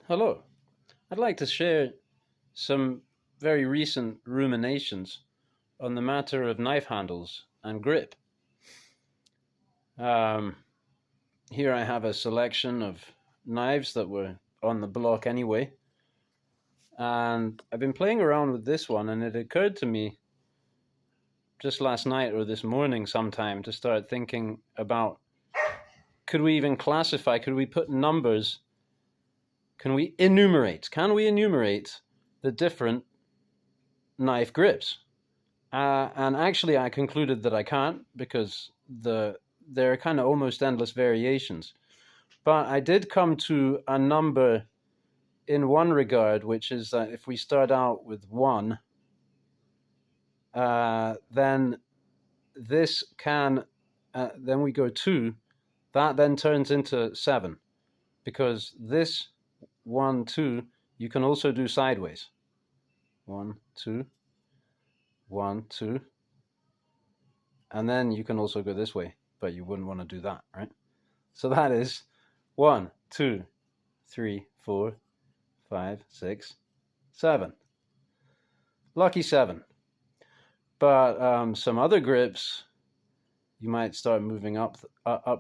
Hello. I'd like to share some very recent ruminations on the matter of knife handles and grip. Um, Here I have a selection of knives that were on the block anyway, and I've been playing around with this one, and it occurred to me just last night or this morning sometime to start thinking about, could we even classify, could we put numbers, can we enumerate the different knife grips? And actually, I concluded that I can't because there are kind of almost endless variations. But I did come to a number in one regard, which is that if we start out with one, then this can, then we go two, that then turns into seven, because this 1, 2, you can also do sideways. 1, 2, 1, 2, and then you can also go this way, but you wouldn't want to do that, right? So that is 1, 2, 3, 4, 5, 6, 7. Lucky 7. But some other grips, you might start moving up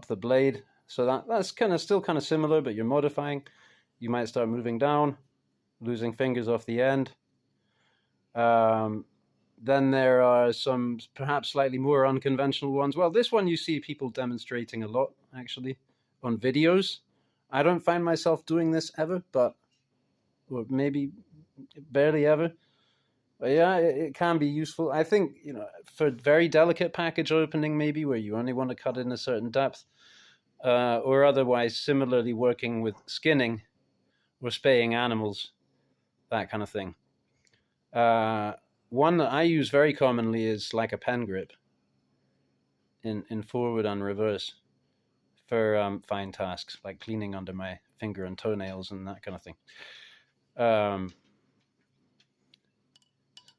the blade. So that's still kind of similar, but you're modifying. You might start moving down, losing fingers off the end. Then there are some perhaps slightly more unconventional ones. Well, this one you see people demonstrating a lot, actually, on videos. I don't find myself doing this ever, or maybe barely ever. But yeah, it can be useful. I think, for very delicate package opening, maybe where you only want to cut in a certain depth, or otherwise similarly working with skinning or spaying animals, that kind of thing. One that I use very commonly is like a pen grip in forward and reverse for fine tasks like cleaning under my finger and toenails and that kind of thing.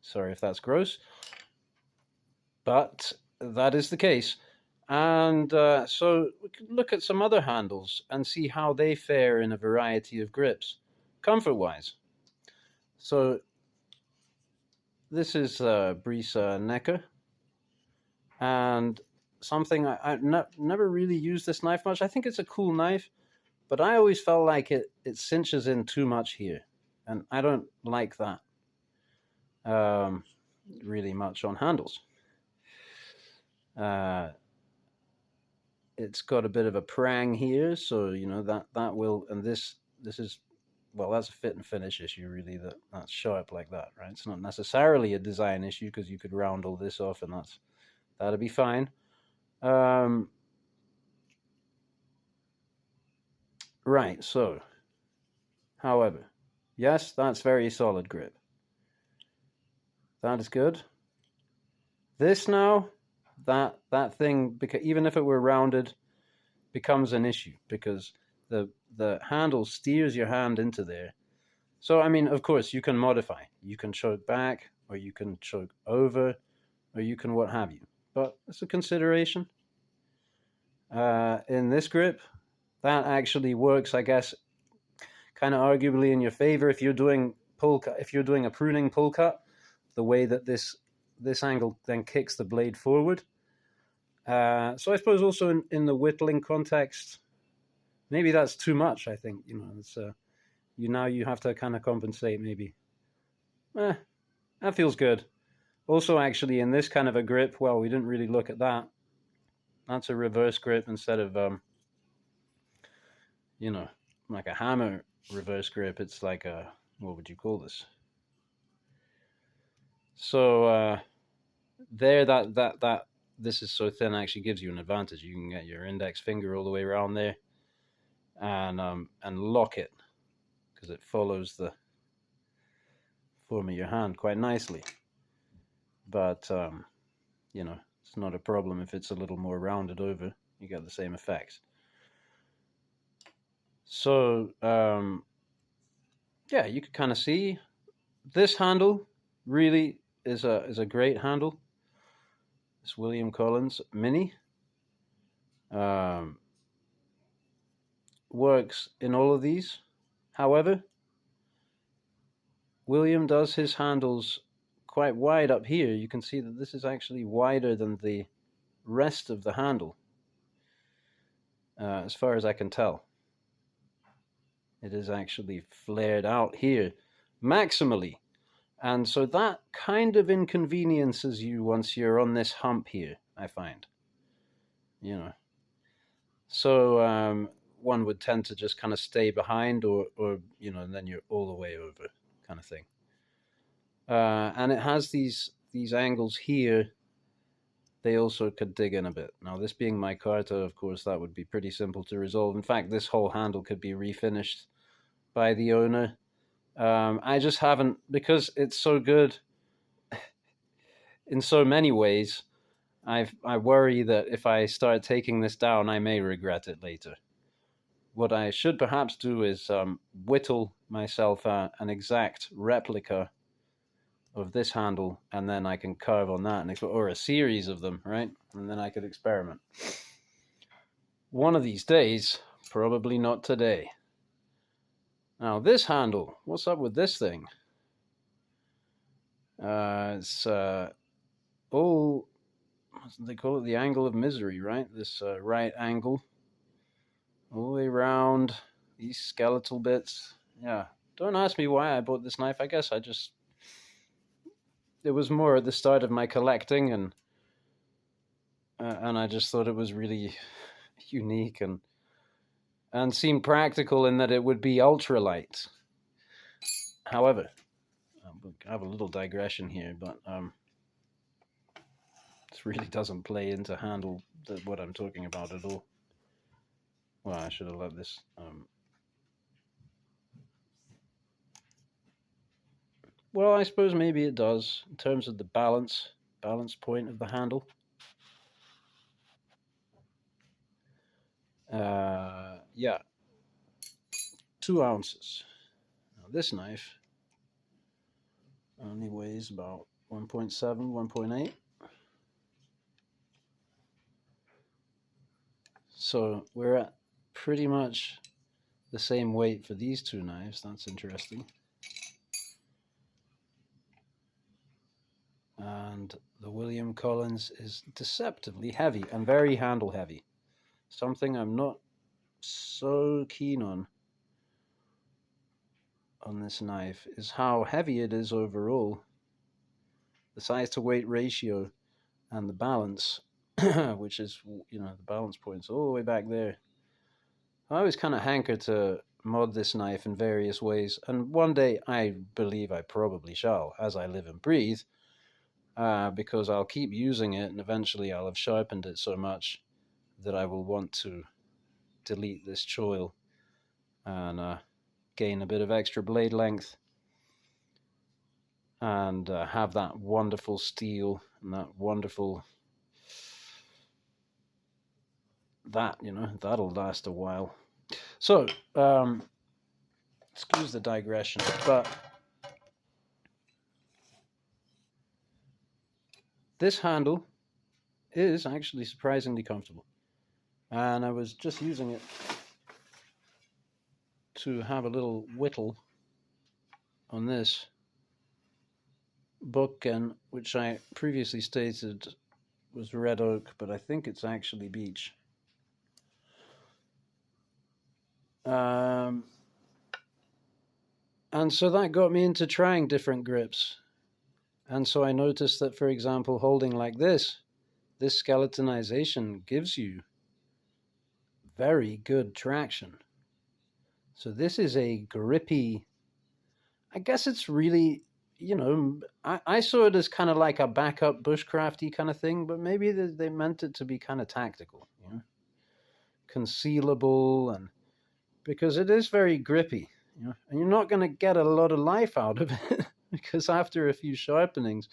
Sorry if that's gross, but that is the case. And so we can look at some other handles and see how they fare in a variety of grips, comfort-wise. So this is Brisa Necker, and something I never really used this knife much. I think it's a cool knife, but I always felt like it cinches in too much here, and I don't like that really much on handles. It's got a bit of a prang here, so that will, and this is, well, that's a fit and finish issue, really, that's sharp like that, right? It's not necessarily a design issue, because you could round all this off and that'll be fine. Right, so, however, yes, that's very solid grip. That is good. This now, that thing, because even if it were rounded, becomes an issue, because the handle steers your hand into there. So, I mean, of course, you can modify. You can choke back, or you can choke over, or you can what have you. But it's a consideration. In this grip, that actually works, I guess, kind of arguably in your favor if you're doing a pruning pull cut, the way that this angle then kicks the blade forward. So I suppose also in the whittling context, maybe that's too much. I think it's you have to kind of compensate. Maybe that feels good. Also, actually, in this kind of a grip, well, we didn't really look at that. That's a reverse grip instead of like a hammer reverse grip. It's like what would you call this? So there, that this is so thin actually gives you an advantage. You can get your index finger all the way around there, and lock it, because it follows the form of your hand quite nicely. But it's not a problem if it's a little more rounded over. You get the same effects. So yeah, you can kind of see this handle really is a great handle. This William Collins Mini works in all of these. However, William does his handles quite wide up here. You can see that this is actually wider than the rest of the handle, as far as I can tell. It is actually flared out here maximally. And so that kind of inconveniences you once you're on this hump here, I find. You know. So one would tend to just kind of stay behind or and then you're all the way over kind of thing. And it has these angles here. They also could dig in a bit. Now, this being micarta, of course, that would be pretty simple to resolve. In fact, this whole handle could be refinished by the owner. I just haven't, because it's so good in so many ways. I worry that if I start taking this down, I may regret it later. What I should perhaps do is whittle myself an exact replica of this handle, and then I can carve on that, or a series of them, right? And then I could experiment. One of these days, probably not today. Now, this handle, what's up with this thing? It's all, they call it the angle of misery, right? This right angle, all the way around, these skeletal bits. Yeah, don't ask me why I bought this knife. I guess it was more at the start of my collecting, and I just thought it was really unique and seemed practical in that it would be ultralight. However, I have a little digression here, but this really doesn't play into handle what I'm talking about at all. Well, I should have let this. Well, I suppose maybe it does in terms of the balance point of the handle. Yeah, 2 ounces. Now, this knife only weighs about 1.7, 1.8. So we're at pretty much the same weight for these 2 knives. That's interesting. And the William Collins is deceptively heavy and very handle heavy. Something I'm not so keen on this knife is how heavy it is overall. The size to weight ratio and the balance, which is, the balance point's all the way back there. I always kind of hanker to mod this knife in various ways, and one day I believe I probably shall, as I live and breathe, because I'll keep using it, and eventually I'll have sharpened it so much that I will want to delete this choil and gain a bit of extra blade length and have that wonderful steel and that wonderful, that'll last a while. So, excuse the digression, but this handle is actually surprisingly comfortable. And I was just using it to have a little whittle on this bookend, which I previously stated was red oak, but I think it's actually beech. And so that got me into trying different grips. And so I noticed that, for example, holding like this skeletonization gives you very good traction. So this is a grippy, I guess it's really, I saw it as kind of like a backup bushcrafty kind of thing, but maybe they meant it to be kind of tactical, concealable, and because it is very grippy, and you're not going to get a lot of life out of it because after a few sharpenings,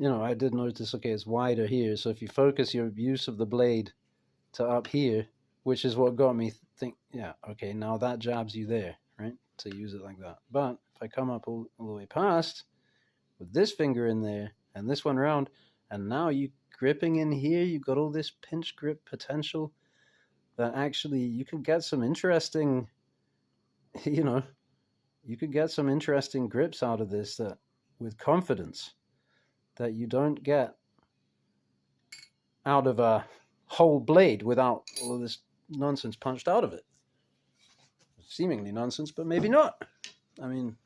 I did notice, okay, it's wider here. So if you focus your use of the blade to up here, which is what got me think, yeah, okay, now that jabs you there, right? To use it like that. But if I come up all the way past with this finger in there and this one around, and now you gripping in here, you've got all this pinch grip potential that actually you can get some interesting, you could get some interesting grips out of this that with confidence that you don't get out of a whole blade without all of this nonsense punched out of it. Seemingly nonsense, but maybe not. I mean,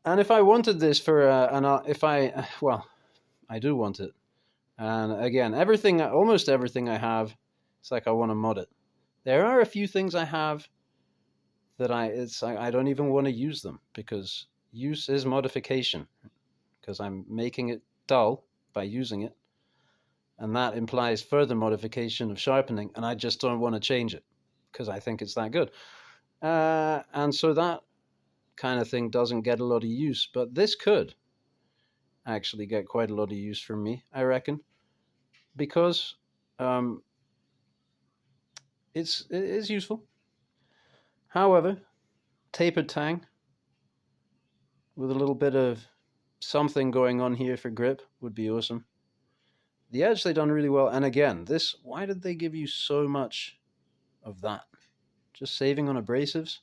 and if I wanted this for well, I do want it. And again, almost everything I have, it's like I want to mod it. There are a few things I have that I don't even want to use them because use is modification. Because I'm making it dull by using it, and that implies further modification of sharpening, and I just don't want to change it because I think it's that good. And so that kind of thing doesn't get a lot of use, but this could actually get quite a lot of use from me, I reckon, because it is useful. However, tapered tang with a little bit of something going on here for grip would be awesome. The edge they done really well, and again, this, why did they give you so much of that? Just saving on abrasives?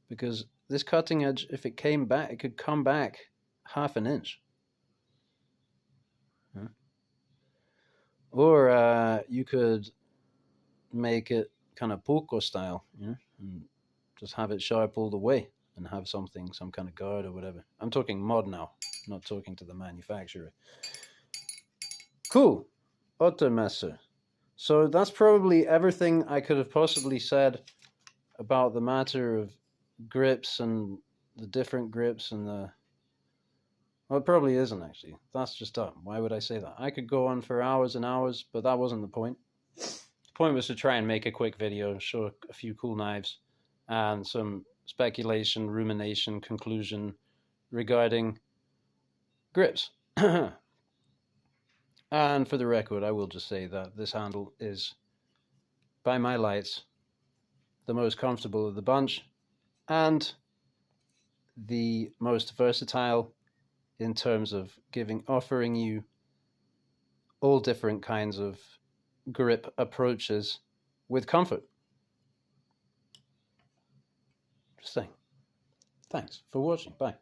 Because this cutting edge, if it came back, it could come back half an inch. Or you could make it kind of poco style, and just have it sharp all the way and have some kind of guard or whatever. I'm talking mod now, not talking to the manufacturer. Cool. Ottomesser. So that's probably everything I could have possibly said about the matter of grips and the different grips and the... Well, it probably isn't, actually. That's just dumb. Why would I say that? I could go on for hours and hours, but that wasn't the point. The point was to try and make a quick video, show a few cool knives, and some speculation, rumination, conclusion regarding grips. And for the record, I will just say that this handle is, by my lights, the most comfortable of the bunch and the most versatile in terms of offering you all different kinds of grip approaches with comfort. Just saying. Thanks for watching. Bye.